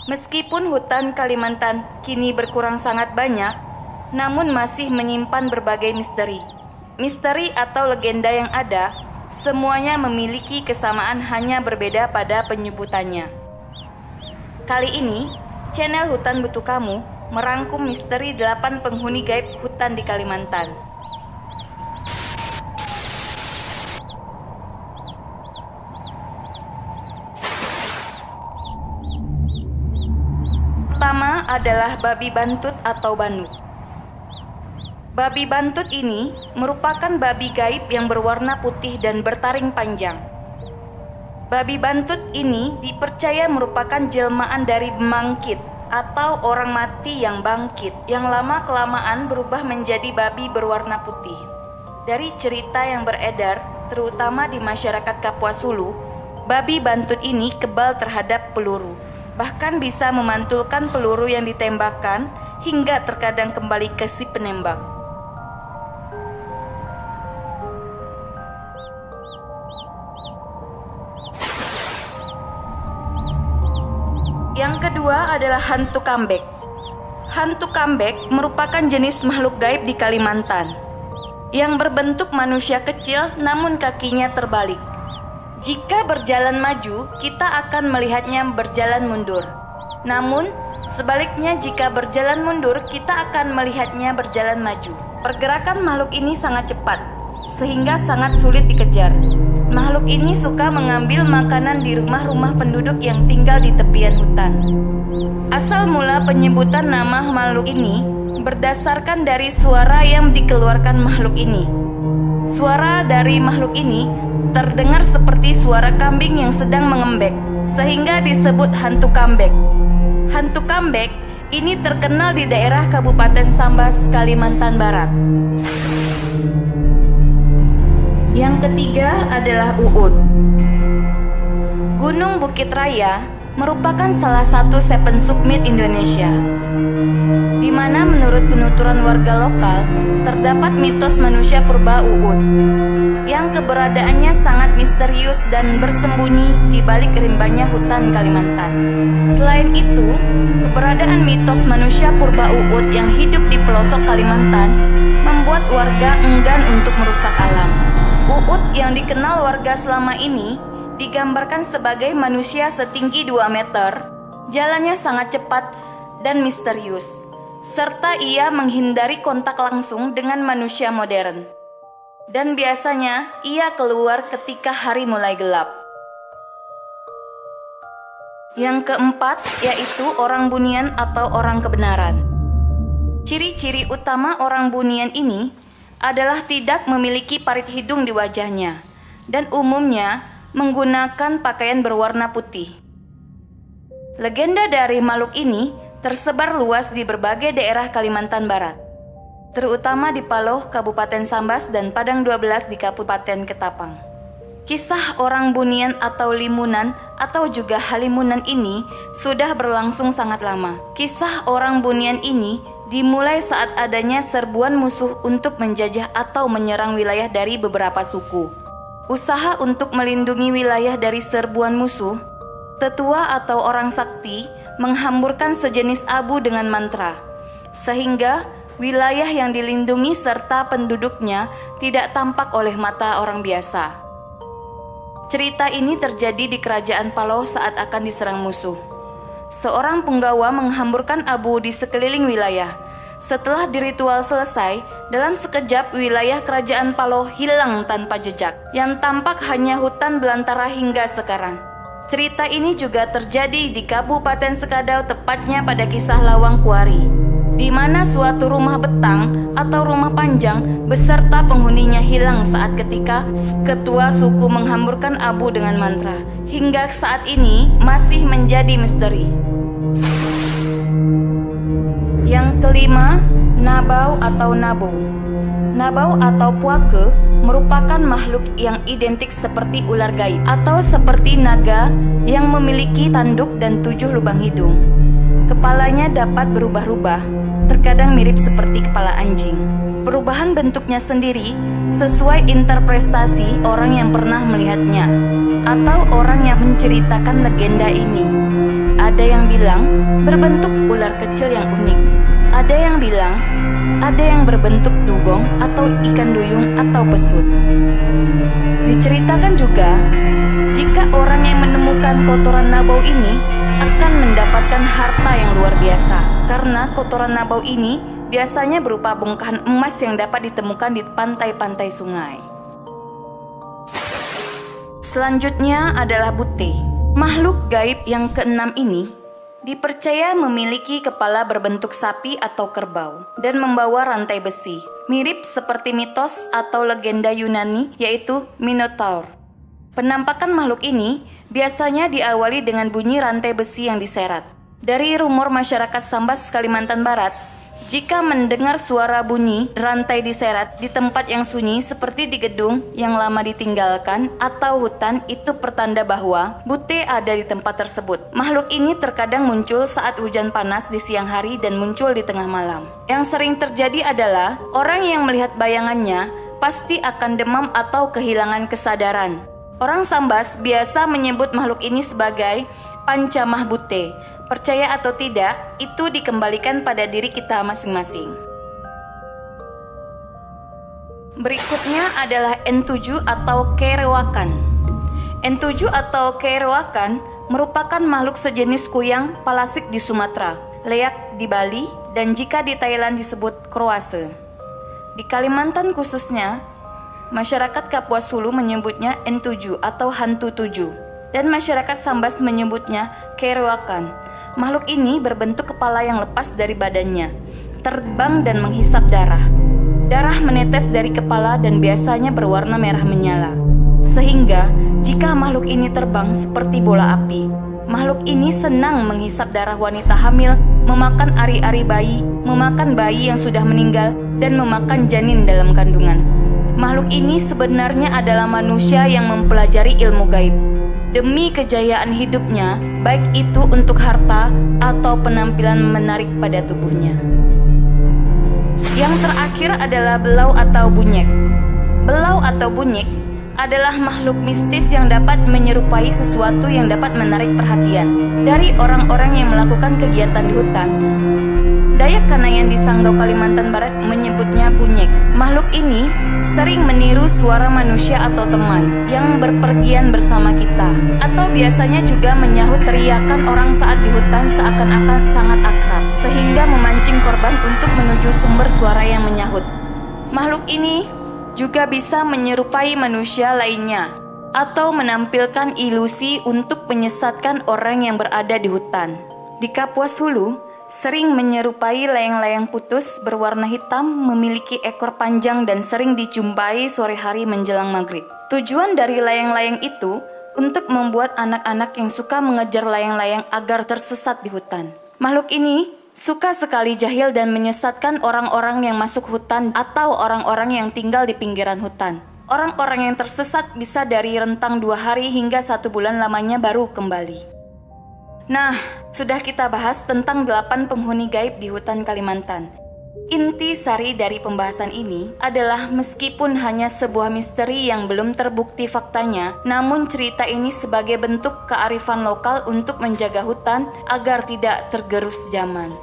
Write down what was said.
Meskipun hutan Kalimantan kini berkurang sangat banyak, namun masih menyimpan berbagai misteri. Misteri atau legenda yang ada, semuanya memiliki kesamaan, hanya berbeda pada penyebutannya. Kali ini, channel Hutan Butuh Kamu merangkum misteri 8 penghuni gaib hutan di Kalimantan. Pertama adalah babi bantut atau banut. Babi bantut ini merupakan babi gaib yang berwarna putih dan bertaring panjang. Babi bantut ini dipercaya merupakan jelmaan dari bangkit atau orang mati yang bangkit, yang lama-kelamaan berubah menjadi babi berwarna putih. Dari cerita yang beredar, terutama di masyarakat Kapuas Hulu, babi bantut ini kebal terhadap peluru. Bahkan bisa memantulkan peluru yang ditembakkan hingga terkadang kembali ke si penembak. Yang kedua adalah hantu kambek. Hantu kambek merupakan jenis makhluk gaib di Kalimantan yang berbentuk manusia kecil namun kakinya terbalik. Jika berjalan maju, kita akan melihatnya berjalan mundur. Namun, sebaliknya jika berjalan mundur, kita akan melihatnya berjalan maju. Pergerakan makhluk ini sangat cepat, sehingga sangat sulit dikejar. Makhluk ini suka mengambil makanan di rumah-rumah penduduk yang tinggal di tepian hutan. Asal mula penyebutan nama makhluk ini berdasarkan dari suara yang dikeluarkan makhluk ini. Suara dari makhluk ini terdengar seperti suara kambing yang sedang mengembek, sehingga disebut hantu kambek. Hantu kambek ini terkenal di daerah Kabupaten Sambas, Kalimantan Barat. Yang ketiga adalah Uut. Gunung Bukit Raya merupakan salah satu seven summit Indonesia, di mana menurut penuturan warga lokal terdapat mitos manusia purba Uut yang keberadaannya sangat misterius dan bersembunyi di balik rimbanya hutan Kalimantan. Selain itu, keberadaan mitos manusia purba Uut yang hidup di pelosok Kalimantan membuat warga enggan untuk merusak alam. Uut yang dikenal warga selama ini digambarkan sebagai manusia setinggi 2 meter, jalannya sangat cepat dan misterius, serta ia menghindari kontak langsung dengan manusia modern. Dan biasanya ia keluar ketika hari mulai gelap. Yang keempat yaitu orang bunian atau orang kebenaran. Ciri-ciri utama orang bunian ini adalah tidak memiliki parit hidung di wajahnya dan umumnya menggunakan pakaian berwarna putih. Legenda dari makhluk ini tersebar luas di berbagai daerah Kalimantan Barat, terutama di Paloh, Kabupaten Sambas, dan Padang 12 di Kabupaten Ketapang. Kisah orang bunian atau limunan atau juga halimunan ini sudah berlangsung sangat lama. Kisah orang bunian ini dimulai saat adanya serbuan musuh untuk menjajah atau menyerang wilayah dari beberapa suku. Usaha untuk melindungi wilayah dari serbuan musuh, tetua atau orang sakti menghamburkan sejenis abu dengan mantra, sehingga wilayah yang dilindungi serta penduduknya tidak tampak oleh mata orang biasa. Cerita ini terjadi di Kerajaan Paloh saat akan diserang musuh. Seorang punggawa menghamburkan abu di sekeliling wilayah. Setelah diritual selesai, dalam sekejap wilayah Kerajaan Paloh hilang tanpa jejak. Yang tampak hanya hutan belantara hingga sekarang. Cerita ini juga terjadi di Kabupaten Sekadau, tepatnya pada kisah Lawang Kuari, di mana suatu rumah betang atau rumah panjang beserta penghuninya hilang saat ketika ketua suku menghamburkan abu dengan mantra. Hingga saat ini masih menjadi misteri. Yang kelima, Nabau atau Nabou. Nabau atau Puake merupakan makhluk yang identik seperti ular gaib atau seperti naga yang memiliki tanduk dan 7 lubang hidung. Kepalanya dapat berubah-ubah, terkadang mirip seperti kepala anjing. Perubahan bentuknya sendiri sesuai interpretasi orang yang pernah melihatnya atau orang yang menceritakan legenda ini. ada yang bilang berbentuk ular kecil yang unik. Ada yang bilang ada yang berbentuk dugong atau ikan duyung atau pesut. Diceritakan juga, jika orang yang menemukan kotoran nabau ini akan mendapatkan harta yang luar biasa, karena kotoran nabau ini biasanya berupa bongkahan emas yang dapat ditemukan di pantai-pantai sungai. Selanjutnya adalah Bute. Makhluk gaib yang keenam ini dipercaya memiliki kepala berbentuk sapi atau kerbau dan membawa rantai besi, mirip seperti mitos atau legenda Yunani yaitu Minotaur. Penampakan makhluk ini biasanya diawali dengan bunyi rantai besi yang diseret. Dari rumor masyarakat Sambas, Kalimantan Barat, jika mendengar suara bunyi rantai diseret di tempat yang sunyi seperti di gedung yang lama ditinggalkan atau hutan, itu pertanda bahwa Bute ada di tempat tersebut. Makhluk ini terkadang muncul saat hujan panas di siang hari dan muncul di tengah malam. Yang sering terjadi adalah orang yang melihat bayangannya pasti akan demam atau kehilangan kesadaran. Orang Sambas biasa menyebut makhluk ini sebagai Pancamah Bute. Percaya atau tidak, itu dikembalikan pada diri kita masing-masing. Berikutnya adalah Entuju atau Kerewakan. Entuju atau Kerewakan merupakan makhluk sejenis kuyang palasik di Sumatera, leak di Bali, dan jika di Thailand disebut Kroase. Di Kalimantan khususnya, masyarakat Kapuas Hulu menyebutnya Entuju atau hantu tujuh, dan masyarakat Sambas menyebutnya Kerewakan. Makhluk ini berbentuk kepala yang lepas dari badannya, terbang dan menghisap darah. Darah menetes dari kepala dan biasanya berwarna merah menyala. Sehingga jika makhluk ini terbang seperti bola api, makhluk ini senang menghisap darah wanita hamil, memakan ari-ari bayi, memakan bayi yang sudah meninggal, dan memakan janin dalam kandungan. Makhluk ini sebenarnya adalah manusia yang mempelajari ilmu gaib. Demi kejayaan hidupnya, baik itu untuk harta atau penampilan menarik pada tubuhnya. Yang terakhir adalah Belau atau Bunyek. Belau atau Bunyek adalah makhluk mistis yang dapat menyerupai sesuatu yang dapat menarik perhatian dari orang-orang yang melakukan kegiatan di hutan. Dayak Kanayan di Sanggau, Kalimantan Barat menyebutnya Bunyek. Makhluk ini sering meniru suara manusia atau teman yang berpergian bersama kita, atau biasanya juga menyahut teriakan orang saat di hutan seakan-akan sangat akrab, sehingga memancing korban untuk menuju sumber suara yang menyahut. Makhluk ini juga bisa menyerupai manusia lainnya atau menampilkan ilusi untuk menyesatkan orang yang berada di hutan. Di Kapuas Hulu, sering menyerupai layang-layang putus berwarna hitam, memiliki ekor panjang dan sering dijumpai sore hari menjelang maghrib. Tujuan dari layang-layang itu untuk membuat anak-anak yang suka mengejar layang-layang agar tersesat di hutan. Makhluk ini suka sekali jahil dan menyesatkan orang-orang yang masuk hutan atau orang-orang yang tinggal di pinggiran hutan. Orang-orang yang tersesat bisa dari rentang 2 hari hingga 1 bulan lamanya baru kembali. Nah, sudah kita bahas tentang 8 penghuni gaib di hutan Kalimantan. Inti sari dari pembahasan ini adalah meskipun hanya sebuah misteri yang belum terbukti faktanya, namun cerita ini sebagai bentuk kearifan lokal untuk menjaga hutan agar tidak tergerus zaman.